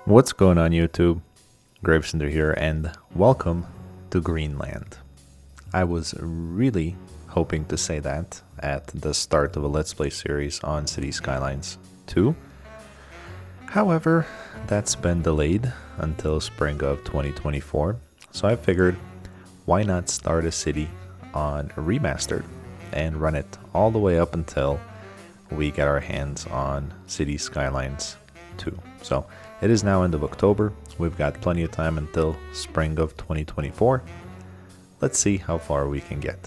What's going on YouTube? 𝒃𝒆𝒔𝒕 here and welcome to Greenland. I was really hoping to say that at the start of a Let's Play series on Cities Skylines 2. However, that's been delayed until spring of 2024, so I figured why not start a city on Remastered and run it all the way up until we get our hands on Cities Skylines 2. So it is now end of October. We've got plenty of time until spring of 2024. Let's see how far we can get.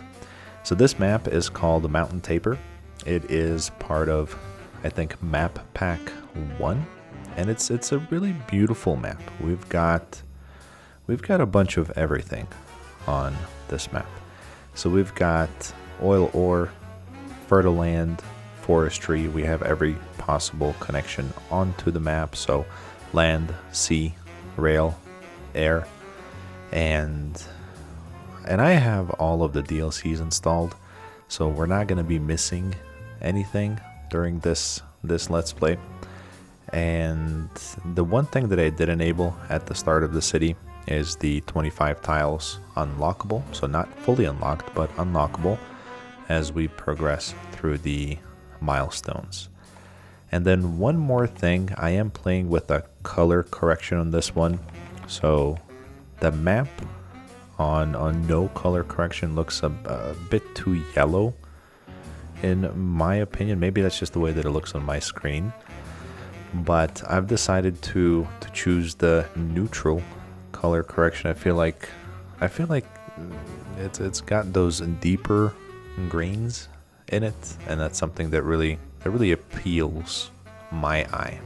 So this map is called the Mountain Taper. It is part of, I think, Map Pack 1, and it's a really beautiful map. We've got a bunch of everything on this map. So we've got oil ore, fertile land, forestry. We have every possible connection onto the map, so land, sea, rail, air, and I have all of the DLCs installed, so we're not going to be missing anything during this Let's Play. And the one thing that I did enable at the start of the city is the 25 tiles unlockable, so not fully unlocked but unlockable as we progress through the milestones. And then one more thing, I am playing with a color correction on this one. So the map on no color correction looks a bit too yellow in my opinion. Maybe that's just the way that it looks on my screen. But I've decided to choose the neutral color correction. I feel like it's got those deeper greens in it, and that's something that really appeals my eye.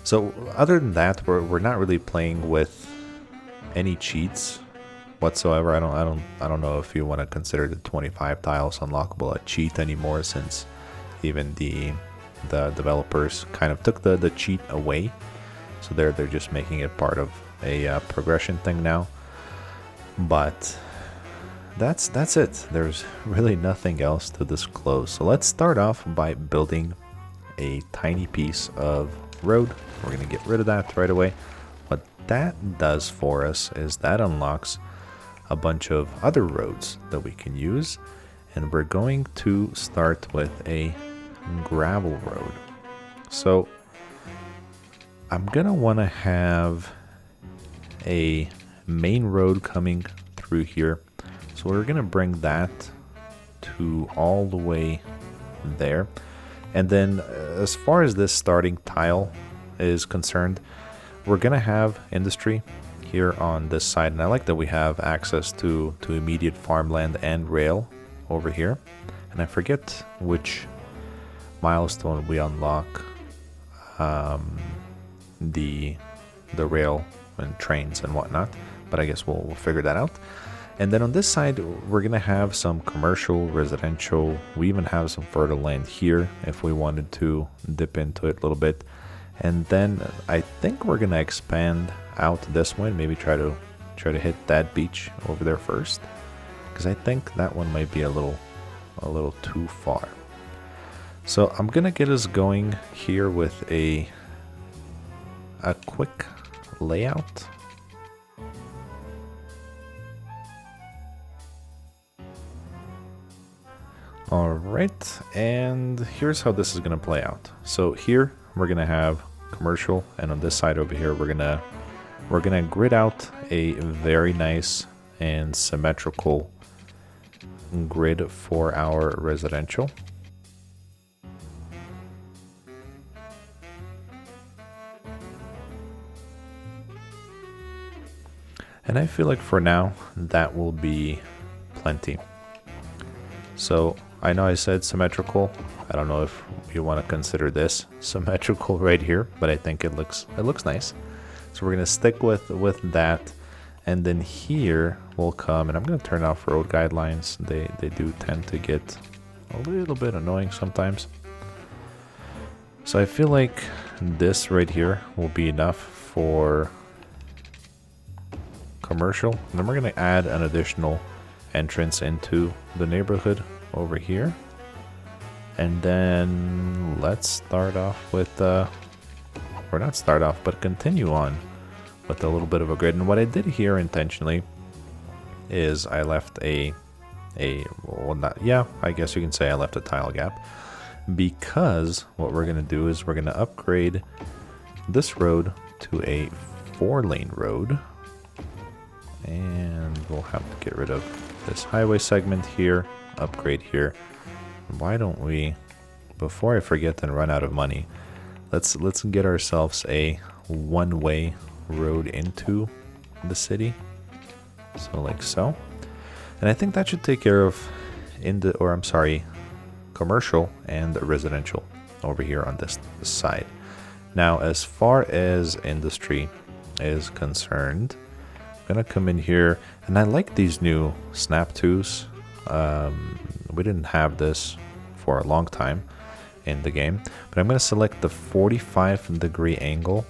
So other than that, we're not really playing with any cheats whatsoever. I don't know if you want to consider the 25 tiles unlockable a cheat anymore, since even the developers kind of took the cheat away. So they're just making it part of a progression thing now. But that's it. There's really nothing else to disclose. So let's start off by building a tiny piece of road. We're going to get rid of that right away. What that does for us is that unlocks a bunch of other roads that we can use. And we're going to start with a gravel road. So I'm going to want to have a main road coming through here. So we're going to bring that to all the way there. And then as far as this starting tile is concerned, we're going to have industry here on this side. And I like that we have access to immediate farmland and rail over here. And I forget which milestone we unlock the rail and trains and whatnot. But I guess we'll figure that out. And then on this side, we're going to have some commercial, residential. We even have some fertile land here if we wanted to dip into it a little bit. And then I think we're going to expand out this way and maybe try to hit that beach over there first, because I think that one might be a little too far. So I'm going to get us going here with a quick layout. Alright, and here's how this is going to play out. So here we're going to have commercial, and on this side over here we're gonna grid out a very nice and symmetrical grid for our residential. And I feel like for now that will be plenty. So I know I said symmetrical. I don't know if you want to consider this symmetrical right here, but I think it looks nice. So we're going to stick with that. And then here will come, and I'm going to turn off road guidelines. They do tend to get a little bit annoying sometimes. So I feel like this right here will be enough for commercial. And then we're going to add an additional entrance into the neighborhood over here. And then let's start off with or not start off, but continue on with a little bit of a grid. And what I did here intentionally is I left well, not, yeah, I guess you can say I left a tile gap, because what we're going to do is we're going to upgrade this road to a 4-lane road, and we'll have to get rid of this highway segment here, upgrade here. Why don't we, before I forget and run out of money, let's get ourselves a one-way road into the city, so like so. And I think that should take care of commercial and residential over here on this side. Now, as far as industry is concerned, I'm gonna come in here, and I like these new snap twos. We didn't have this for a long time in the game, but I'm gonna select the 45-degree angle,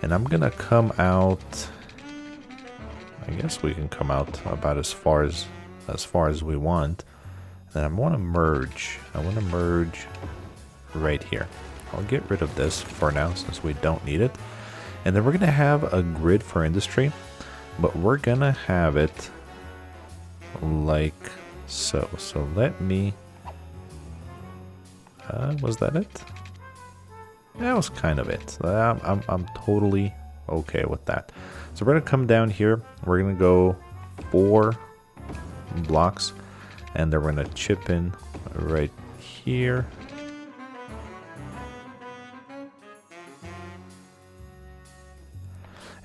and I'm gonna come out, I guess we can come out about as far as we want. And I want to merge. I want to merge right here. I'll get rid of this for now since we don't need it. And then we're gonna have a grid for industry, but we're gonna have it like so. So let me. Was that it? That was kind of it. I'm totally okay with that. So we're gonna come down here. We're gonna go 4 blocks, and then we're gonna chip in right here.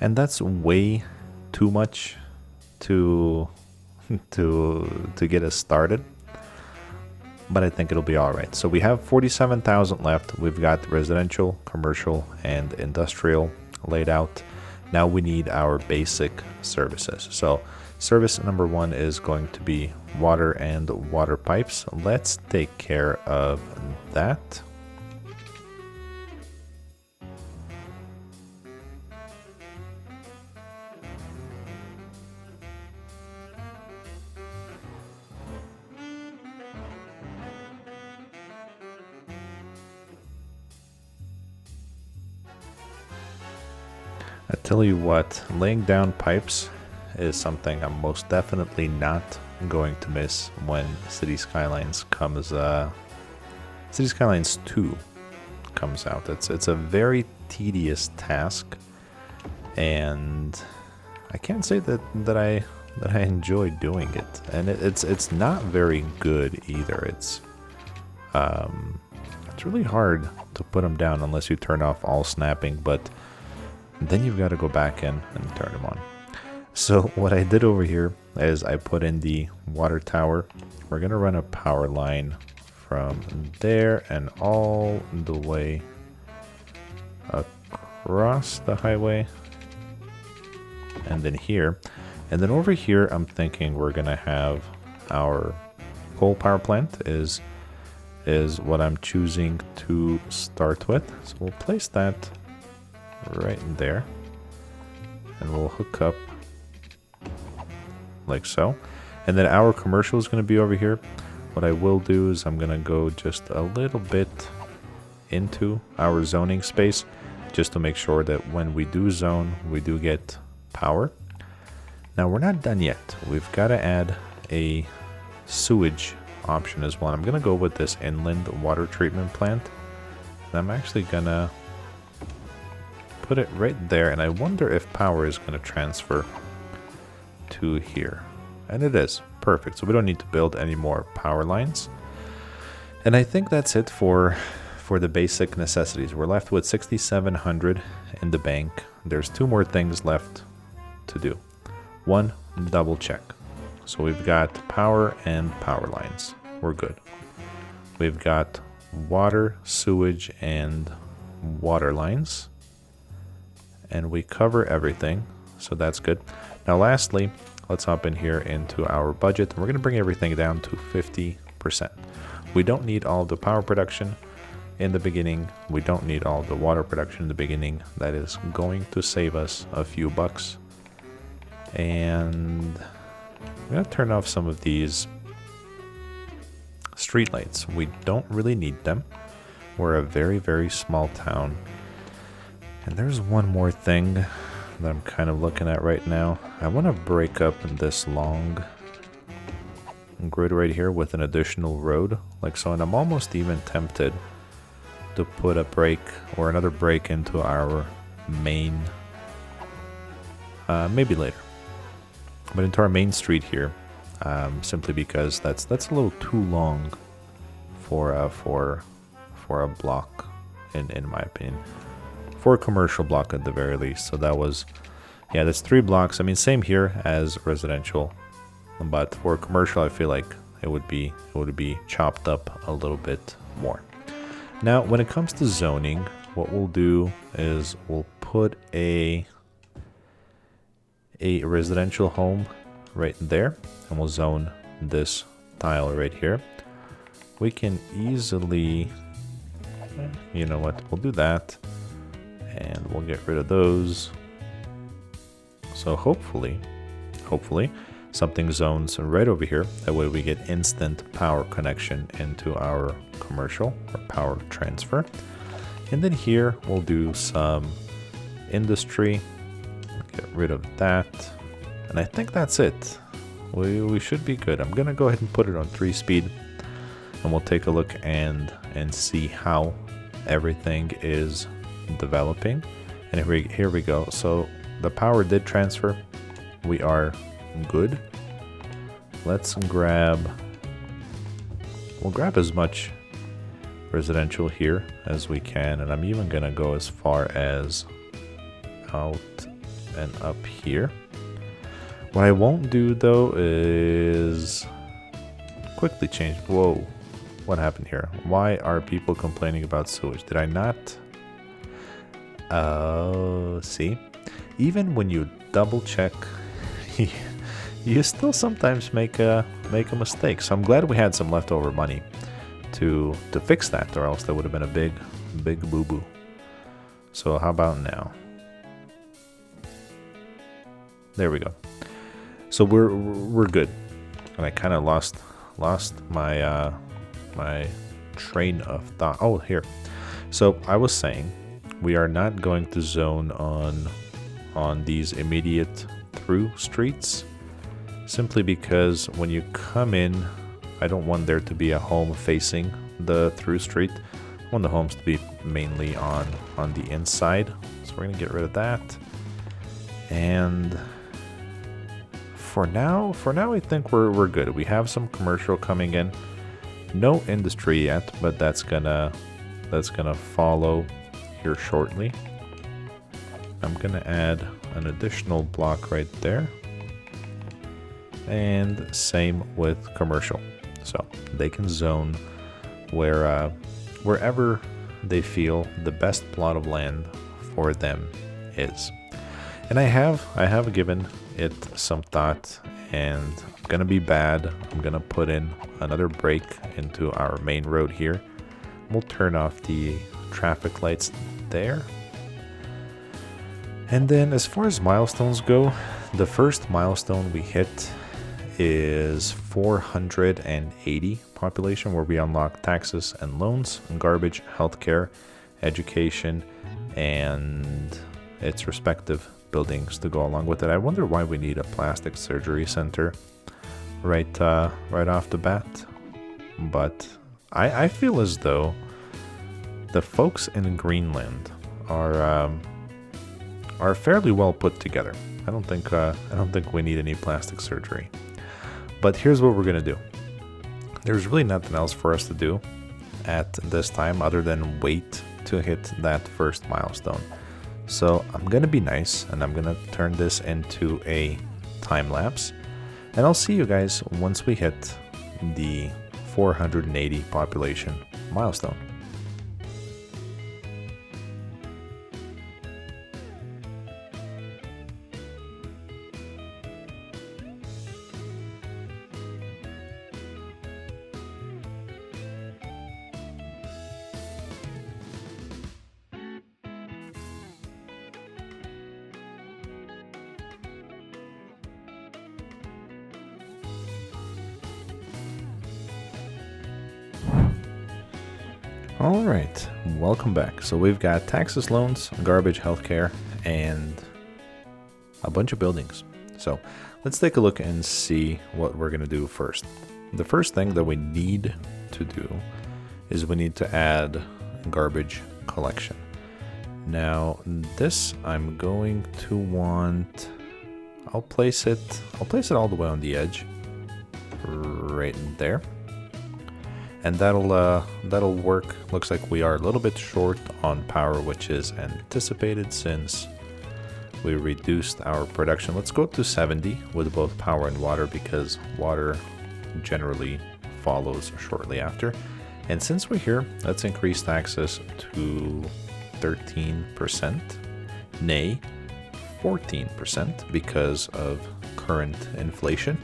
And that's way too much to get us started, but I think it'll be all right. So we have 47,000 left. We've got residential, commercial, and industrial laid out. Now we need our basic services. So service number 1 is going to be water and water pipes. Let's take care of that. I tell you what, laying down pipes is something I'm most definitely not going to miss when Cities Skylines comes. Cities Skylines 2 comes out. It's a very tedious task, and I can't say that I enjoy doing it. And it's not very good either. It's really hard to put them down unless you turn off all snapping, but then you've got to go back in and turn them on. So what I did over here is I put in the water tower. We're going to run a power line from there and all the way across the highway, and then here. And then over here, I'm thinking we're going to have our coal power plant is what I'm choosing to start with. So we'll place that right in there, and we'll hook up like so. And then our commercial is going to be over here. What I will do is I'm going to go just a little bit into our zoning space just to make sure that when we do zone, we do get power. Now we're not done yet. We've got to add a sewage option as well. I'm going to go with this inland water treatment plant, and I'm actually going to put it right there, and I wonder if power is going to transfer to here. And it is. Perfect. So we don't need to build any more power lines. And I think that's it for the basic necessities. We're left with 6,700 in the bank. There's 2 more things left to do. 1, double check. So we've got power and power lines. We're good. We've got water, sewage, and water lines. And we cover everything, so that's good. Now lastly, let's hop in here into our budget. We're going to bring everything down to 50%. We don't need all the power production in the beginning. We don't need all the water production in the beginning. That is going to save us a few bucks. And I'm going to turn off some of these street lights. We don't really need them. We're a very, very small town. And there's one more thing that I'm kind of looking at right now. I want to break up this long grid right here with an additional road, like so, and I'm almost even tempted to put a break or another break into our main, maybe later, but into our main street here, simply because that's a little too long for a block, in my opinion, for a commercial block at the very least. So that was, yeah, that's 3 blocks. I mean, same here as residential, but for commercial, I feel like it would be chopped up a little bit more. Now, when it comes to zoning, what we'll do is we'll put a residential home right there, and we'll zone this tile right here. We can easily, you know what, we'll do that, and we'll get rid of those. So hopefully something zones right over here. That way we get instant power connection into our commercial or power transfer. And then here we'll do some industry. Get rid of that. And I think that's it. We should be good. I'm gonna go ahead and put it on 3-speed, and we'll take a look and see how everything is developing. And here we go. So the power did transfer. We are good. Let's grab, we'll grab as much residential here as we can, and I'm even gonna go as far as out and up here. What I won't do though is quickly change. Whoa, what happened here? Why are people complaining about sewage? Did I not? Oh, see, even when you double check, you still sometimes make a mistake. So I'm glad we had some leftover money to fix that, or else that would have been a big boo-boo. So how about now? There we go. So we're good. And I kind of lost my my train of thought. Oh, here. So I was saying we are not going to zone on these immediate through streets, simply because when you come in, I don't want there to be a home facing the through street. I want the homes to be mainly on the inside. So we're gonna get rid of that. And for now I think we're good. We have some commercial coming in. No industry yet, but that's gonna follow here shortly. I'm gonna add an additional block right there, and same with commercial, so they can zone wherever they feel the best plot of land for them is. And I have given it some thought, and I'm gonna be bad. I'm gonna put in another break into our main road here. We'll turn off the traffic lights there. And then as far as milestones go, the first milestone we hit is 480 population, where we unlock taxes and loans, and garbage, healthcare, education, and its respective buildings to go along with it. I wonder why we need a plastic surgery center right off the bat. But I feel as though the folks in Greenland are fairly well put together. I don't think we need any plastic surgery. But here's what we're gonna do. There's really nothing else for us to do at this time other than wait to hit that first milestone. So I'm gonna be nice, and I'm gonna turn this into a time lapse, and I'll see you guys once we hit the 480 population milestone. Alright, welcome back. So we've got taxes, loans, garbage, healthcare, and a bunch of buildings. So let's take a look and see what we're going to do first. The first thing that we need to do is we need to add garbage collection. Now this I'm going to want, I'll place it all the way on the edge, right there. And that'll work. Looks like we are a little bit short on power, which is anticipated since we reduced our production. Let's go to 70 with both power and water because water generally follows shortly after. And since we're here, let's increase taxes to 13%, nay, 14% because of current inflation.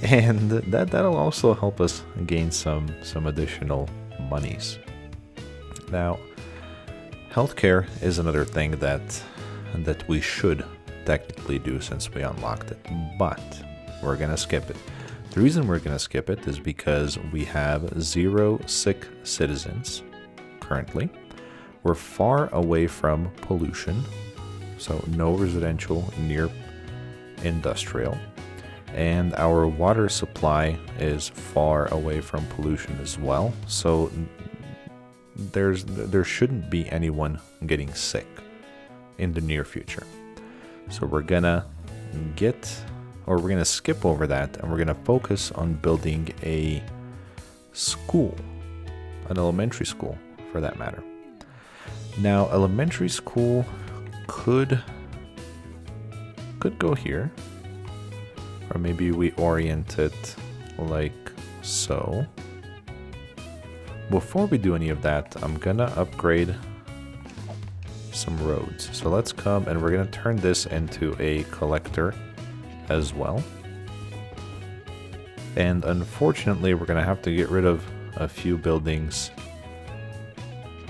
And that'll also help us gain some additional monies. Now, healthcare is another thing that we should technically do since we unlocked it, but we're gonna skip it. The reason we're gonna skip it is because we have 0 sick citizens currently. We're far away from pollution, so no residential near industrial. And our water supply is far away from pollution as well, so there shouldn't be anyone getting sick in the near future. So we're gonna skip over that, and we're gonna focus on building a school, an elementary school for that matter. Now elementary school could go here. Or maybe we orient it like so. Before we do any of that, I'm gonna upgrade some roads. So let's come and we're gonna turn this into a collector as well. And unfortunately, we're gonna have to get rid of a few buildings.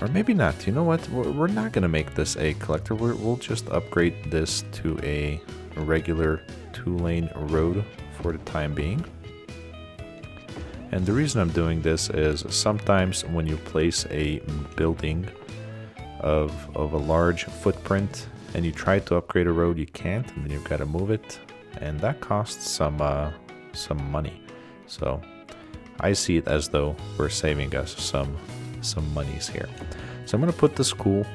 Or maybe not. You know what? We're not gonna make this a collector. We'll just upgrade this to a regular 2-lane road for the time being. And the reason I'm doing this is sometimes when you place a building of a large footprint and you try to upgrade a road, you can't, and then you've got to move it, and that costs some money. So I see it as though we're saving us some monies here. So I'm going to put the school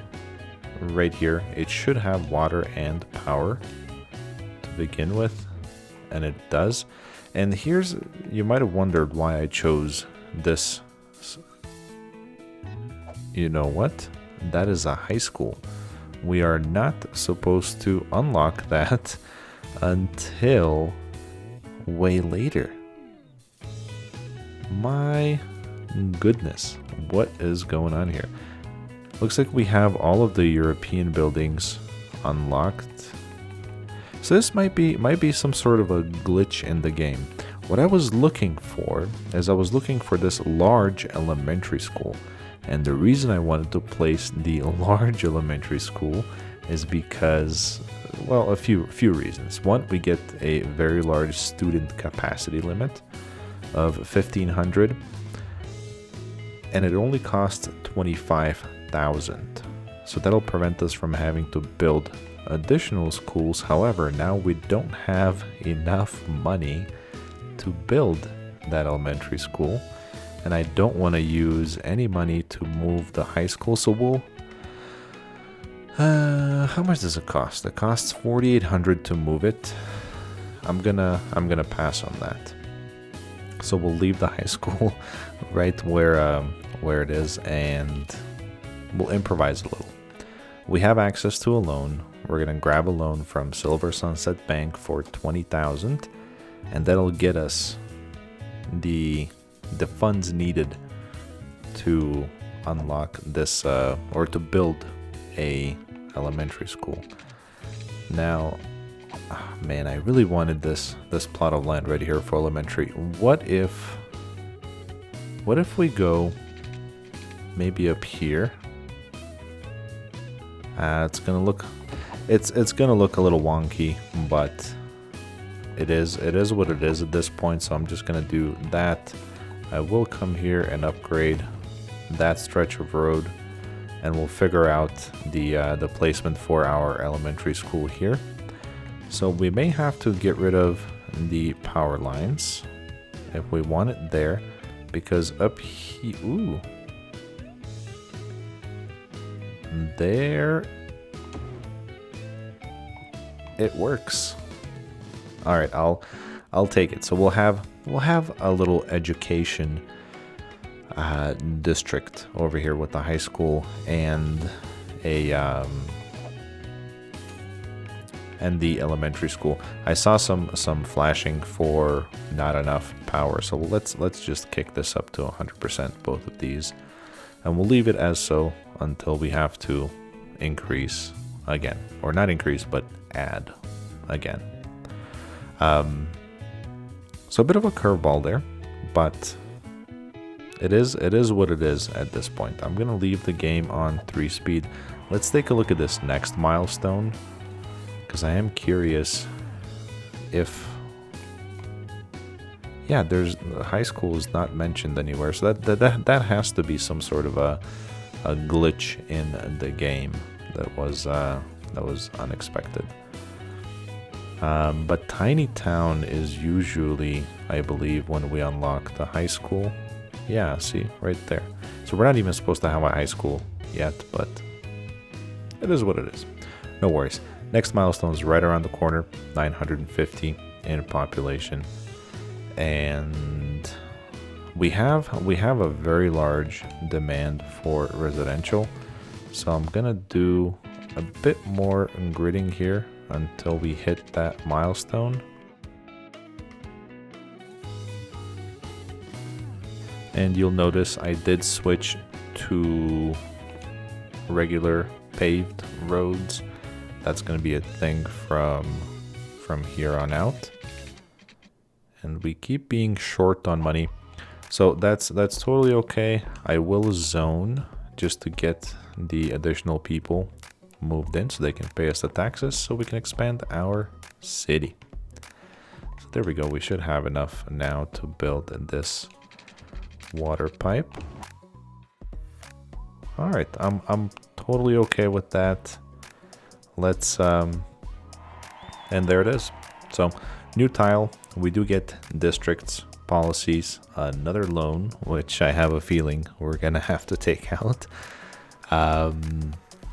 right here. It should have water and power begin with, and it does. And here's, you might have wondered why I chose this. You know what? That is a high school. We are not supposed to unlock that until way later. My goodness, what is going on here? Looks like we have all of the European buildings unlocked. So this might be some sort of a glitch in the game. What I was looking for is I was looking for this large elementary school. And the reason I wanted to place the large elementary school is because, well, a few reasons. One, we get a very large student capacity limit of 1,500. And it only costs 25,000. So that'll prevent us from having to build additional schools. However, now we don't have enough money to build that elementary school, and I don't want to use any money to move the high school. So we'll how much does it cost? It costs 4,800 to move it. I'm gonna pass on that. So we'll leave the high school right where it is, and we'll improvise a little. We have access to a loan. We're gonna grab a loan from Silver Sunset Bank for 20,000, and that'll get us the funds needed to unlock this or to build a elementary school. Now, man, I really wanted this plot of land right here for elementary. What if we go maybe up here? It's gonna look a little wonky, but it is what it is at this point. So I'm just gonna do that. I will come here and upgrade that stretch of road, and we'll figure out the placement for our elementary school here. So we may have to get rid of the power lines if we want it there, because up here, ooh, there, it works. All right, I'll take it. So we'll have a little education district over here with the high school and the elementary school. I saw some flashing for not enough power, so let's just kick this up to 100%, both of these, and we'll leave it as so until we have to increase again, or not increase but add again. So a bit of a curveball there, but it is what it is at this point. I'm gonna leave the game on 3 speed. Let's take a look at this next milestone, because I am curious if, yeah, there's high school is not mentioned anywhere, so that has to be some sort of a glitch in the game that was unexpected. But Tiny Town is usually, I believe, when we unlock the high school. Yeah, see, right there. So we're not even supposed to have a high school yet, but it is what it is. No worries. Next milestone is right around the corner, 950 in population. And we have a very large demand for residential. So I'm gonna do a bit more gridding here until we hit that milestone. And you'll notice I did switch to regular paved roads. That's going to be a thing from here on out. And we keep being short on money, so that's totally okay. I will zone just to get the additional people moved in so they can pay us the taxes, so we can expand our city. So there we go. We should have enough now to build this water pipe. All right, I'm totally okay with that. Let's and there it is. So new tile, we do get districts, policies, another loan, which I have a feeling we're gonna have to take out.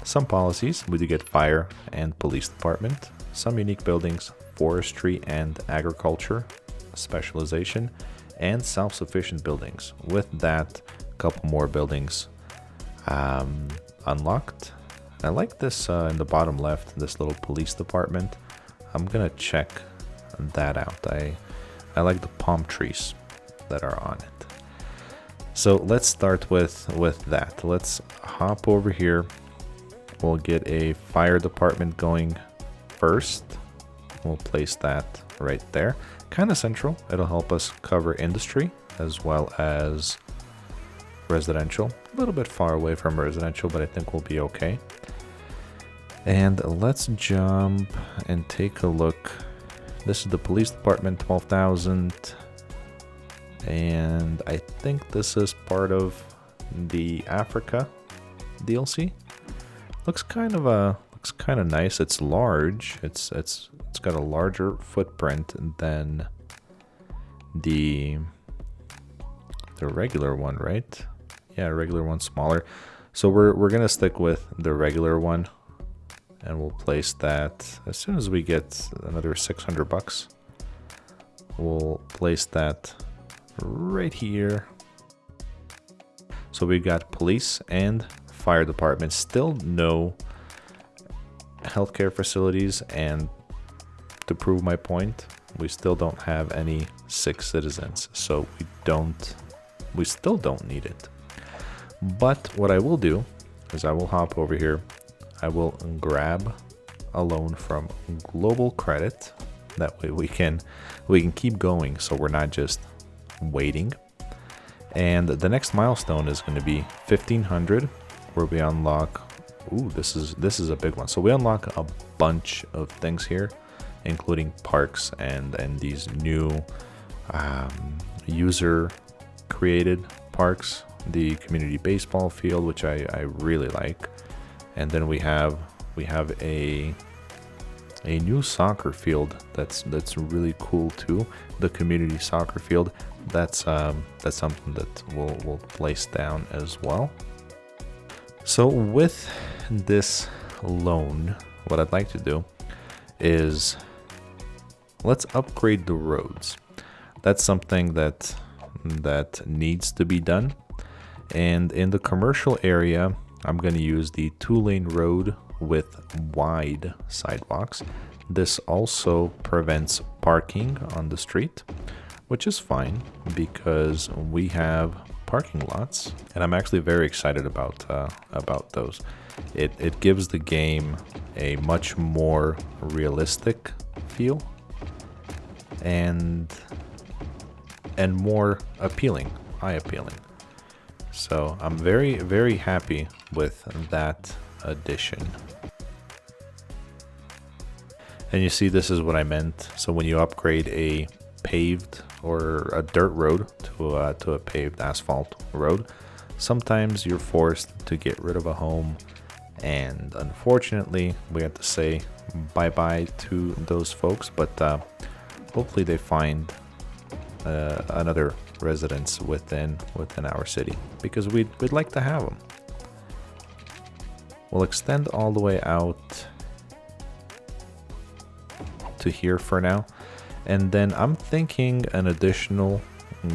Some policies, we do get fire and police department, some unique buildings, forestry and agriculture, specialization, and self-sufficient buildings. With that, a couple more buildings unlocked. I like this in the bottom left, this little police department. I'm gonna check that out. I like the palm trees that are on it. So let's start with that. Let's hop over here. We'll get a fire department going first. We'll place that right there. Kind of central. It'll help us cover industry as well as residential. A little bit far away from residential, but I think we'll be okay. And let's jump and take a look. This is the police department, 12,000. And I think this is part of the Africa DLC. Looks kind of nice. It's large. It's got a larger footprint than the regular one, right? Yeah, regular one's smaller. So we're gonna stick with the regular one, and we'll place that as soon as we get another 600 bucks. We'll place that right here. So we've got police and fire department, still no healthcare facilities, and to prove my point, we still don't have any sick citizens, so we still don't need it. But what I will do is I will hop over here, I will grab a loan from Global Credit. That way we can keep going, so we're not just waiting. And the next milestone is going to be 1500, where we unlock, ooh, this is a big one. So we unlock a bunch of things here, including parks and these new user created parks the community baseball field, which I really like. And then we have a new soccer field that's really cool too. The community soccer field. That's something that we'll place down as well. So with this loan, what I'd like to do is let's upgrade the roads. That's something that needs to be done. And in the commercial area, I'm going to use the 2-lane road with wide sidewalks. This also prevents parking on the street, which is fine because we have parking lots, and I'm actually very excited about those. It gives the game a much more realistic feel and more appealing, eye-appealing. So I'm very, very happy with that addition. And you see, this is what I meant. So when you upgrade a paved or a dirt road to a paved asphalt road, sometimes you're forced to get rid of a home, and unfortunately we have to say bye-bye to those folks, but hopefully they find another residence within our city, because we'd like to have them. We'll extend all the way out to here for now, and then I'm thinking an additional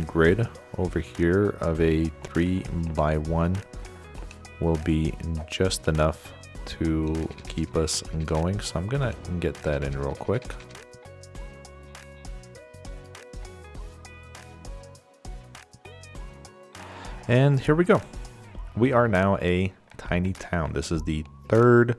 grid over here of a 3x1 will be just enough to keep us going. So I'm gonna get that in real quick. And here we go. We are now a tiny town. This is the 3rd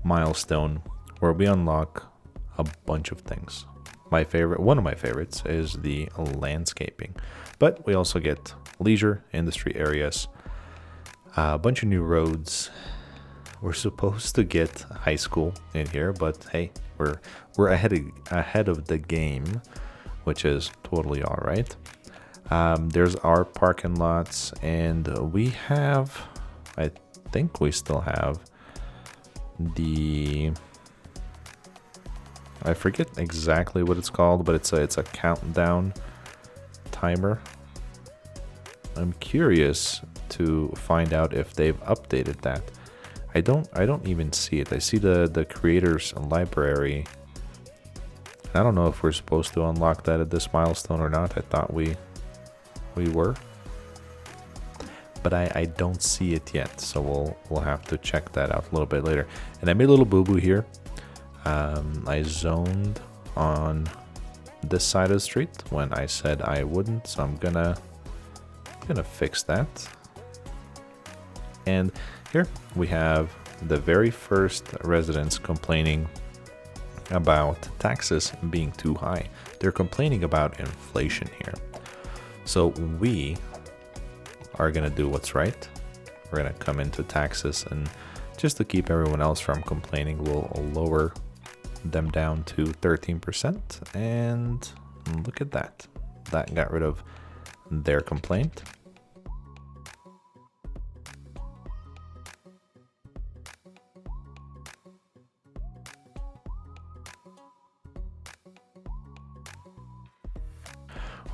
milestone where we unlock a bunch of things. One of my favorites is the landscaping, but we also get leisure industry areas, a bunch of new roads. We're supposed to get high school in here, but hey, we're ahead of the game, which is totally all right. There's our parking lots, and we have, I think we still have I forget exactly what it's called, but it's a countdown timer. I'm curious to find out if they've updated that. I don't even see it. I see the creators library. I don't know if we're supposed to unlock that at this milestone or not. I thought we were, but I don't see it yet, so we'll have to check that out a little bit later. And I made a little boo-boo here. I zoned on this side of the street when I said I wouldn't, so I'm gonna fix that. And here we have the very first residents complaining about taxes being too high. They're complaining about inflation here. So we are gonna do what's right. We're gonna come into taxes, and just to keep everyone else from complaining, we'll lower them down to 13%, and look at that. That got rid of their complaint.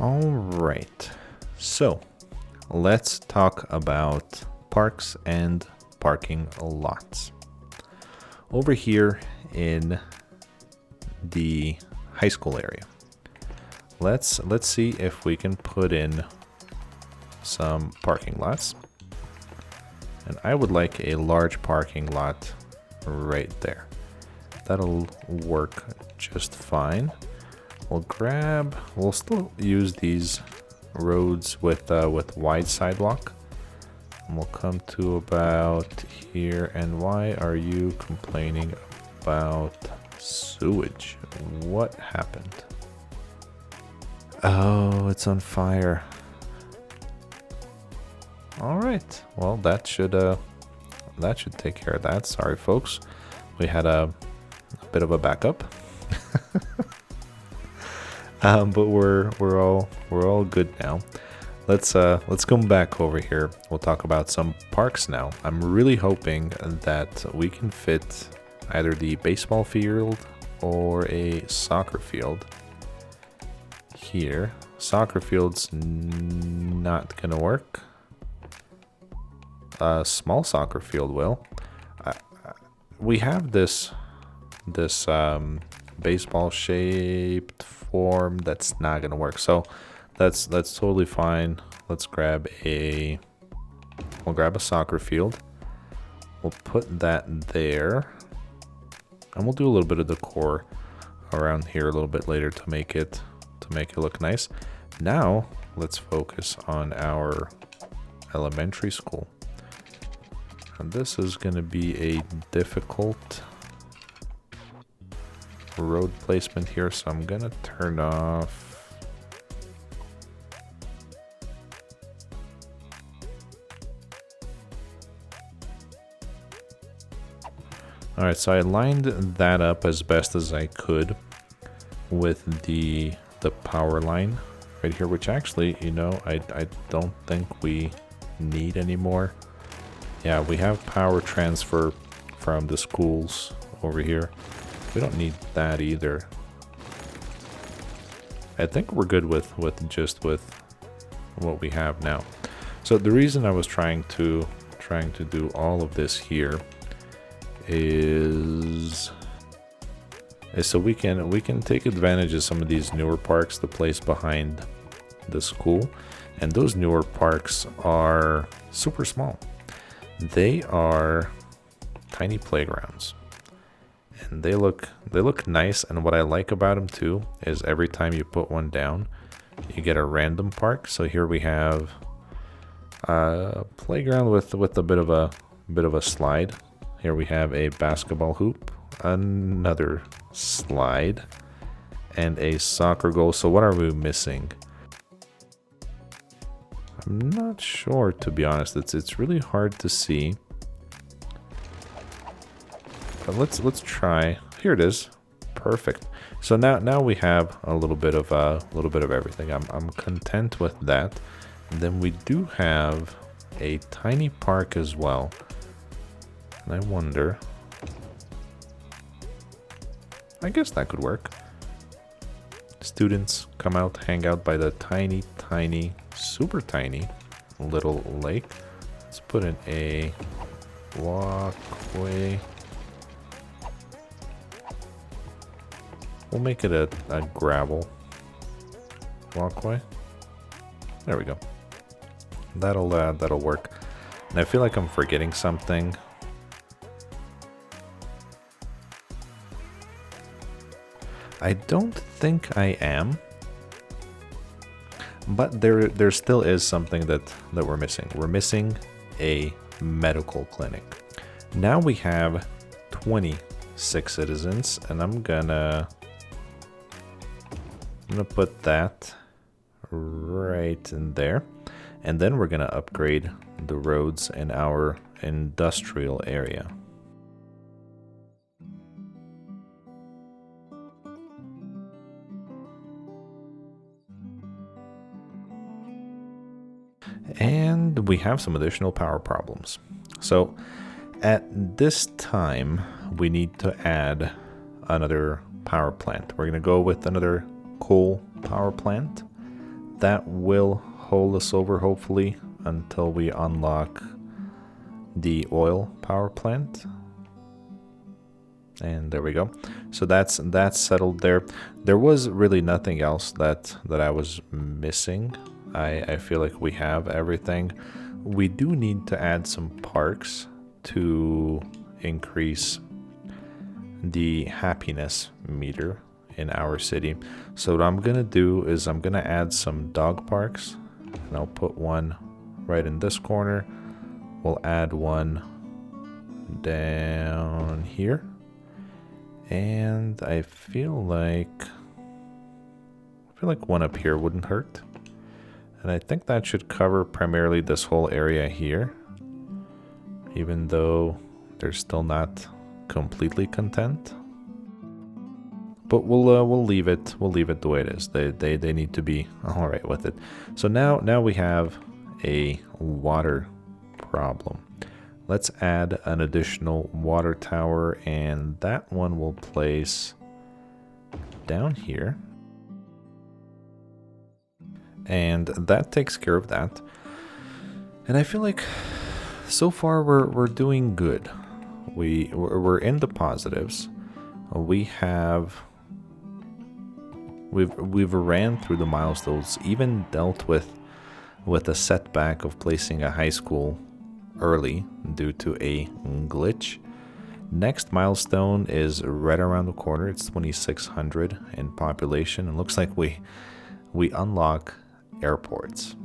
All right, so let's talk about parks and parking lots. Over here in the high school area, let's see if we can put in some parking lots. And I would like a large parking lot right there. That'll work just fine. We'll still use these roads with wide sidewalk. And we'll come to about here. And why are you complaining about sewage? What happened? Oh, it's on fire. All right. Well, that should take care of that. Sorry, folks. We had a bit of a backup. But we're all good now. let's come back over here. We'll talk about some parks now. I'm really hoping that we can fit either the baseball field or a soccer field here. Soccer field's not gonna work. A small soccer field will. We have this baseball shaped form that's not gonna work, so that's totally fine. We'll grab a soccer field. We'll put that there, and we'll do a little bit of decor around here a little bit later to make it look nice. Now let's focus on our elementary school. And this is going to be a difficult road placement here, so I'm going to turn off. Alright, so I lined that up as best as I could with the power line right here, which actually, you know, I don't think we need anymore. Yeah, we have power transfer from the schools over here. We don't need that either. I think we're good with what we have now. So the reason I was trying to do all of this here is so we can take advantage of some of these newer parks to place behind the school, and those newer parks are super small. They are tiny playgrounds, and they look nice. And what I like about them too is every time you put one down, you get a random park. So here we have a playground with a bit of a slide. Here we have a basketball hoop, another slide, and a soccer goal. So what are we missing? I'm not sure, to be honest. It's really hard to see. But let's try. Here it is. Perfect. So now we have a little bit of everything. I'm content with that. And then we do have a tiny park as well. And I wonder, I guess that could work. Students come out, hang out by the tiny, super tiny little lake. Let's put in a walkway. We'll make it a gravel walkway. There we go. That'll work. And I feel like I'm forgetting something. I don't think I am, but there still is something that we're missing. We're missing a medical clinic. Now we have 26 citizens, and I'm gonna put that right in there, and then we're gonna upgrade the roads in our industrial area. And we have some additional power problems. So at this time, we need to add another power plant. We're going to go with another coal power plant. That will hold us over, hopefully, until we unlock the oil power plant. And there we go. So that's settled there. There was really nothing else that I was missing. I feel like we have everything. We do need to add some parks to increase the happiness meter in our city. So what I'm gonna do is I'm gonna add some dog parks, and I'll put one right in this corner. We'll add one down here, and I feel like one up here wouldn't hurt. And I think that should cover primarily this whole area here, even though they're still not completely content. But we'll leave it the way it is. They need to be all right with it. So now we have a water problem. Let's add an additional water tower, and that one will place down here. And that takes care of that. And I feel like so far we're doing good. We're in the positives. We've ran through the milestones, even dealt with a setback of placing a high school early due to a glitch. Next milestone is right around the corner. It's 2,600 in population. It looks like we unlock airports.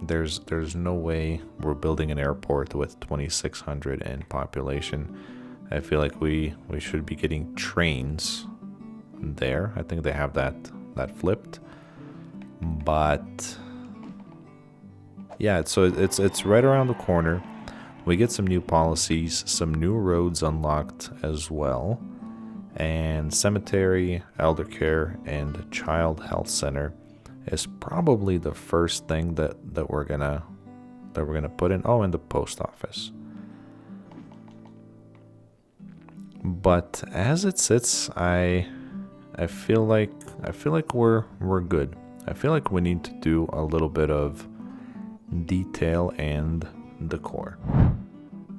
There's no way we're building an airport with 2,600 in population. I feel like we should be getting trains there. I think they have that flipped. But yeah, so it's right around the corner. We get some new policies, some new roads unlocked as well, and cemetery, elder care, and child health center is probably the first thing that we're gonna put in. Oh, and the post office. But as it sits, I feel like we're good. I feel like we need to do a little bit of detail and decor.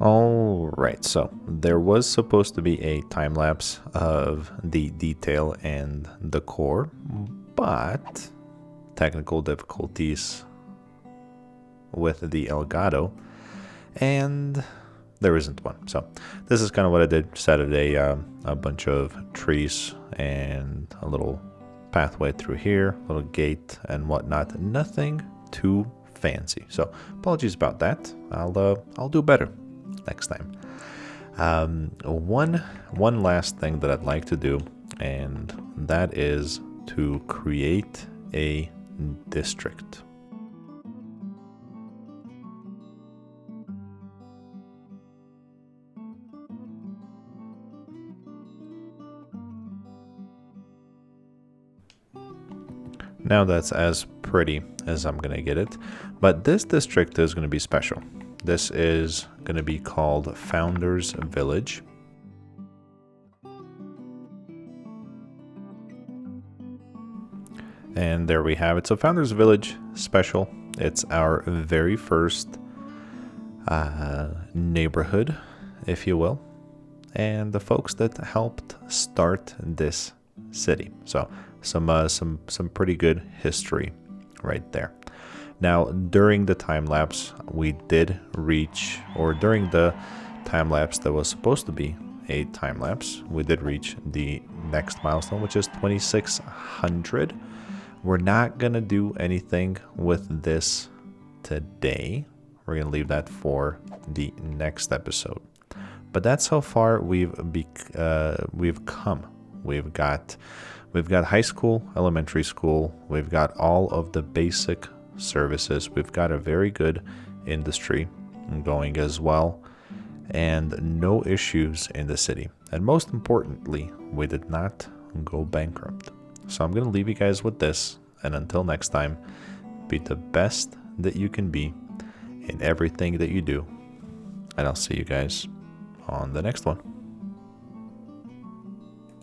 Alright, so there was supposed to be a time lapse of the detail and decor, but technical difficulties with the Elgato, and there isn't one. So this is kind of what I did. Just added a bunch of trees and a little pathway through here, a little gate and whatnot. Nothing too fancy. So apologies about that. I'll do better next time. One last thing that I'd like to do, and that is to create a district. Now that's as pretty as I'm gonna get it, but this district is gonna be special. This is gonna be called Founders Village. And there we have it. So Founders Village special. It's our very first neighborhood, if you will, and the folks that helped start this city. So some pretty good history right there. Now, during the time lapse, we did reach, or during the time lapse that was supposed to be a time lapse, we did reach the next milestone, which is 2,600. We're not gonna do anything with this today. We're gonna leave that for the next episode. But that's how far we've come. We've got high school, elementary school. We've got all of the basic services. We've got a very good industry going as well, and no issues in the city. And most importantly, we did not go bankrupt. So I'm going to leave you guys with this, and until next time, be the best that you can be in everything that you do, and I'll see you guys on the next one.